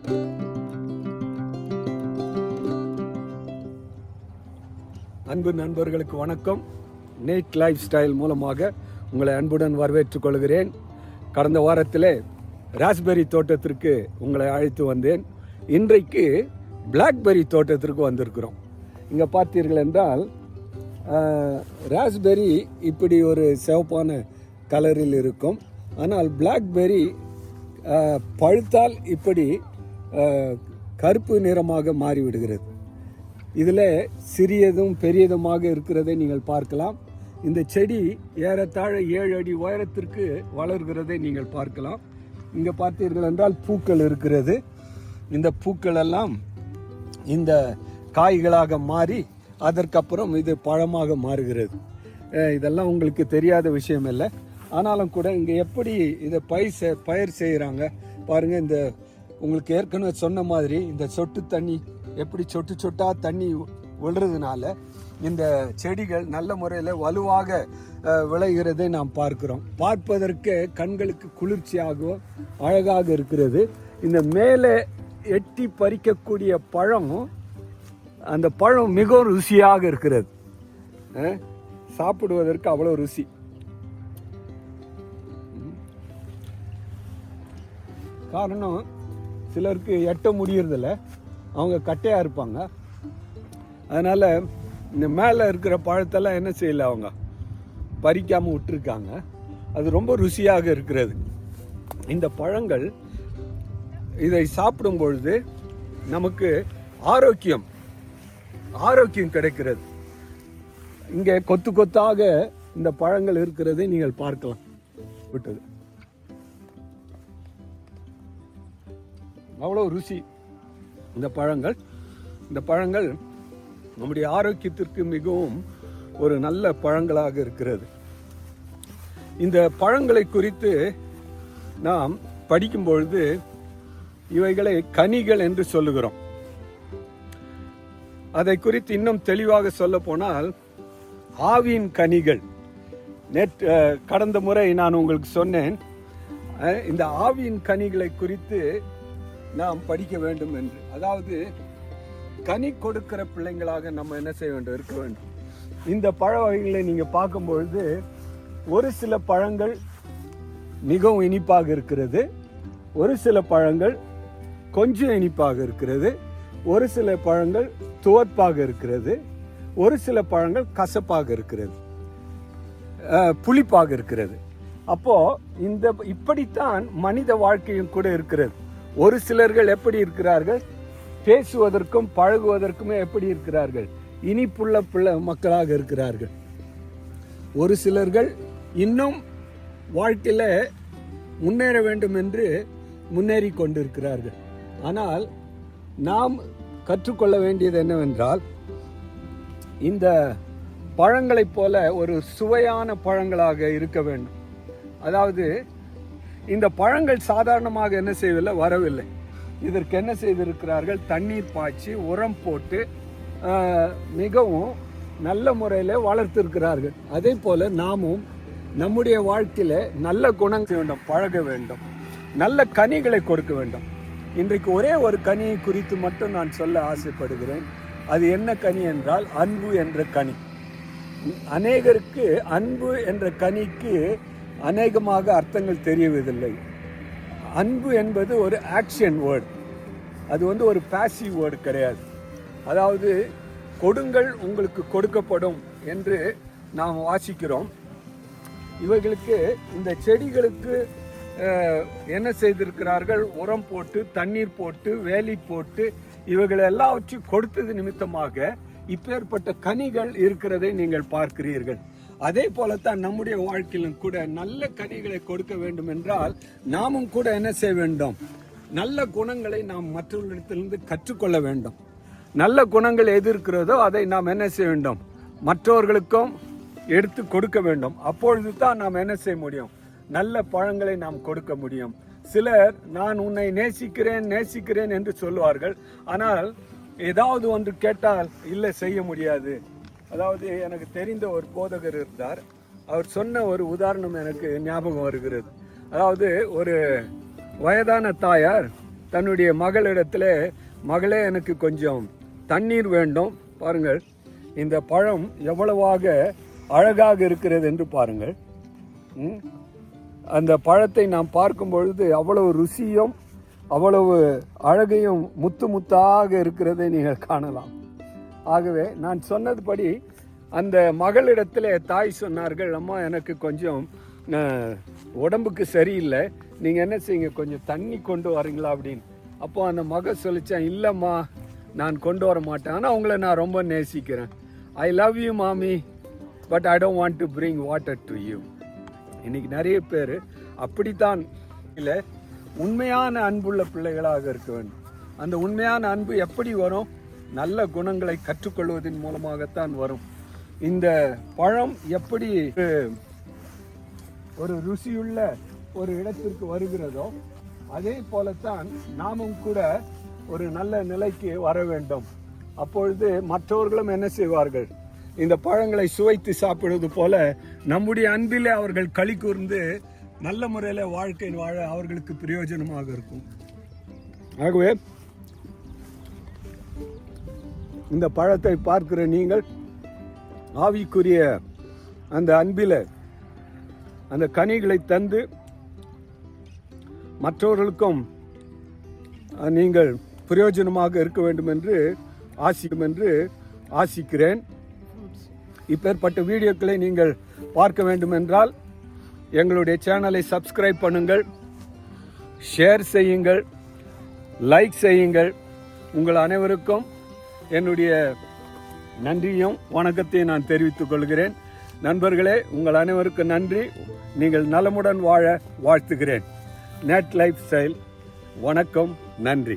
அன்பு நண்பர்களுக்கு வணக்கம். நேட் லைஃப் ஸ்டைல் மூலமாக உங்களை அன்புடன் வரவேற்றுக் கொள்கிறேன். கடந்த வாரத்திலே ராஸ்பெரி தோட்டத்திற்கு உங்களை அழைத்து வந்தேன். இன்றைக்கு பிளாக்பெரி தோட்டத்திற்கு வந்திருக்கிறோம். இங்கே பார்த்தீர்கள் என்றால் ராஸ்பெரி இப்படி ஒரு சிவப்பான கலரில் இருக்கும். ஆனால் பிளாக்பெரி பழுத்தால் இப்படி கருப்பு நிறமாக மாறிவிடுகிறது. இதில் சிறியதும் பெரியதுமாக இருக்கிறதை நீங்கள் பார்க்கலாம். இந்த செடி ஏறத்தாழ 7 அடி உயரத்திற்கு வளர்கிறதை நீங்கள் பார்க்கலாம். இங்கே பார்த்தீர்கள் என்றால் பூக்கள் இருக்கிறது. இந்த பூக்கள் எல்லாம் இந்த காய்களாக மாறி அதற்கப்புறம் இது பழமாக மாறுகிறது. இதெல்லாம் உங்களுக்கு தெரியாத விஷயம் இல்லை. ஆனாலும் கூட இங்கே எப்படி இதை பயிர் செய்கிறாங்க பாருங்கள். இந்த உங்களுக்கு ஏற்கனவே சொன்ன மாதிரி இந்த சொட்டு தண்ணி எப்படி சொட்டு சொட்டாக தண்ணி விழுறதுனால இந்த செடிகள் நல்ல முறையில் வலுவாக விளைகிறதை நாம் பார்க்கிறோம். பார்ப்பதற்கு கண்களுக்கு குளிர்ச்சியாகவும் அழகாக இருக்கிறது. இந்த மேலே எட்டி பறிக்கக்கூடிய பழம், அந்த பழம் மிகவும் ருசியாக இருக்கிறது. சாப்பிடுவதற்கு அவ்வளோ ருசி. காரணம் சிலருக்கு எட்ட முடியறதில்ல, அவங்க கட்டையாக இருப்பாங்க. அதனால் இந்த மேலே இருக்கிற பழத்தெல்லாம் என்ன செய்யலை, அவங்க பறிக்காமல் விட்டுருக்காங்க. அது ரொம்ப ருசியாக இருக்கிறது. இந்த பழங்கள் இதை சாப்பிடும் பொழுது நமக்கு ஆரோக்கியம் கிடைக்கிறது. இங்கே கொத்து கொத்தாக இந்த பழங்கள் இருக்கிறதை நீங்கள் பார்க்கலாம். விட்டது அவ்வளோ ருசி. இந்த பழங்கள் நம்முடைய ஆரோக்கியத்திற்கு மிகவும் ஒரு நல்ல பழங்களாக இருக்கிறது. இந்த பழங்களை குறித்து நாம் படிக்கும் பொழுது இவைகளை கனிகள் என்று சொல்லுகிறோம். அதை குறித்து இன்னும் தெளிவாக சொல்ல போனால் ஆவியின் கனிகள். கடந்த முறை நான் உங்களுக்கு சொன்னேன், இந்த ஆவியின் கனிகளை குறித்து நாம் படிக்க வேண்டும் என்று. அதாவது கனி கொடுக்கிற பிள்ளைங்களாக நம்ம என்ன செய்ய வேண்டும், இருக்க வேண்டும். இந்த பழ வகைகளை நீங்க பார்க்கும்பொழுது ஒரு சில பழங்கள் மிகவும் இனிப்பாக இருக்கிறது, ஒரு சில பழங்கள் கொஞ்சம் இனிப்பாக இருக்கிறது, ஒரு சில பழங்கள் துவர்ப்பாக இருக்கிறது, ஒரு சில பழங்கள் கசப்பாக இருக்கிறது, புளிப்பாக இருக்கிறது. அப்போ இப்படித்தான் மனித வாழ்க்கையும் கூட இருக்கிறது. ஒரு சிலர்கள் எப்படி இருக்கிறார்கள், பேசுவதற்கும் பழகுவதற்குமே எப்படி இருக்கிறார்கள், இனிப்புள்ள மக்களாக இருக்கிறார்கள். ஒரு சிலர்கள் இன்னும் வாழ்க்கையில் முன்னேற வேண்டும் என்று முன்னேறி கொண்டிருக்கிறார்கள். ஆனால் நாம் கற்றுக்கொள்ள வேண்டியது என்னவென்றால், இந்த பழங்களைப் போல ஒரு சுவையான பழங்களாக இருக்க வேண்டும். அதாவது இந்த பழங்கள் சாதாரணமாக என்ன செய்யவில்லை, வரவில்லை. இதற்கு என்ன செய்திருக்கிறார்கள், தண்ணீர் பாய்ச்சி உரம் போட்டு மிகவும் நல்ல முறையில் வளர்த்திருக்கிறார்கள். அதே போல நாமும் நம்முடைய வாழ்க்கையில நல்ல குணங்கள் வேண்டும், பழக வேண்டும், நல்ல கனிகளை கொடுக்க வேண்டும். இன்றைக்கு ஒரே ஒரு கனியை குறித்து மட்டும் நான் சொல்ல ஆசைப்படுகிறேன். அது என்ன கனி என்றால் அன்பு என்ற கனி. அநேகருக்கு அன்பு என்ற கனிக்கு அநேகமாக அர்த்தங்கள் தெரியவதில்லை. அன்பு என்பது ஒரு ஆக்ஷன் வேர்டு, அது ஒரு பாசிவ் வேர்டு கிடையாது. அதாவது கொடுங்கள் உங்களுக்கு கொடுக்கப்படும் என்று நாம் வாசிக்கிறோம். இவைகளுக்கு இந்த செடிகளுக்கு என்ன செய்திருக்கிறார்கள், உரம் போட்டு தண்ணீர் போட்டு வேலி போட்டு இவைகள் எல்லாவற்றையும் கொடுத்தது நிமித்தமாக இப்பேற்பட்ட கனிகள் இருக்கிறதை நீங்கள் பார்க்கிறீர்கள். அதே போலத்தான் நம்முடைய வாழ்க்கையிலும் கூட நல்ல கனிகளை கொடுக்க வேண்டும் என்றால் நாமும் கூட என்ன செய்ய வேண்டும், நல்ல குணங்களை நாம் மற்றவர்களிடத்திலிருந்து கற்றுக்கொள்ள வேண்டும். நல்ல குணங்கள் எது இருக்கிறதோ அதை நாம் என்ன செய்ய வேண்டும், மற்றவர்களுக்கும் எடுத்து கொடுக்க வேண்டும். அப்பொழுது தான் நாம் என்ன செய்ய முடியும், நல்ல பழங்களை நாம் கொடுக்க முடியும். சிலர் நான் உன்னை நேசிக்கிறேன் என்று சொல்லுவார்கள். ஆனால் ஏதாவது ஒன்று கேட்டால் இல்லை செய்ய முடியாது. அதாவது எனக்கு தெரிந்த ஒரு போதகர் இருந்தார். அவர் சொன்ன ஒரு உதாரணம் எனக்கு ஞாபகம் வருகிறது. அதாவது ஒரு வயதான தாயார் தன்னுடைய மகளிடத்தில், மகளே எனக்கு கொஞ்சம் தண்ணீர் வேண்டும். பாருங்கள் இந்த பழம் எவ்வளவாக அழகாக இருக்கிறது என்று பாருங்கள். அந்த பழத்தை நாம் பார்க்கும் பொழுது அவ்வளவு ருசியும் அவ்வளவு அழகையும் முத்து முத்தாக இருக்கிறதை நீங்கள் காணலாம். ஆகவே நான் சொன்னதுபடி அந்த மகளிடத்தில் தாய் சொன்னார்கள், அம்மா எனக்கு கொஞ்சம் உடம்புக்கு சரியில்லை, நீங்கள் என்ன செய்யுங்க, கொஞ்சம் தண்ணி கொண்டு வரீங்களா அப்படின்னு. அப்போ அந்த மகள் சொல்லிச்சேன், இல்லைம்மா நான் கொண்டு வர மாட்டேன், ஆனால் உங்களை நான் ரொம்ப நேசிக்கிறேன். ஐ லவ் யூ மாமி, but I don't want to bring water to you. இன்னைக்கு நிறைய பேர் அப்படித்தான் இல்லை, உண்மையான அன்புள்ள பிள்ளைகளாக இருக்க வேண்டும். அந்த உண்மையான அன்பு எப்படி வரும்? நல்ல குணங்களை கற்றுக்கொள்வதன் மூலமாகத்தான் வரும். இந்த பழம் எப்படி ஒரு ருசியுள்ள ஒரு இடத்திற்கு வருகிறதோ அதே போலத்தான் நாமும் கூட ஒரு நல்ல நிலைக்கு வர வேண்டும். அப்பொழுது மற்றவர்களும் என்ன செய்வார்கள்? இந்த பழங்களை சுவைத்து சாப்பிடுவது போல நம்முடைய அன்பிலே அவர்கள் களி கூர்ந்து நல்ல முறையில் வாழ்க்கை வாழ அவர்களுக்கு பிரயோஜனமாக இருக்கும். ஆகவே இந்த பழத்தை பார்க்கிற நீங்கள் ஆவிக்குரிய அந்த அன்பில் அந்த கனிகளை தந்து மற்றவர்களுக்கும் நீங்கள் பிரயோஜனமாக இருக்க வேண்டும் என்று ஆசிக்கிறேன். இப்பேற்பட்ட வீடியோக்களை நீங்கள் பார்க்க வேண்டும் என்றால் எங்களுடைய சேனலை சப்ஸ்கிரைப் பண்ணுங்கள், ஷேர் செய்யுங்கள், லைக் செய்யுங்கள். உங்கள் அனைவருக்கும் என்னுடைய நன்றியும் வணக்கத்தையும் நான் தெரிவித்துக் கொள்கிறேன். நண்பர்களே, உங்கள் அனைவருக்கும் நன்றி. நீங்கள் நலமுடன் வாழ வாழ்த்துகிறேன். Net life style. வணக்கம், நன்றி.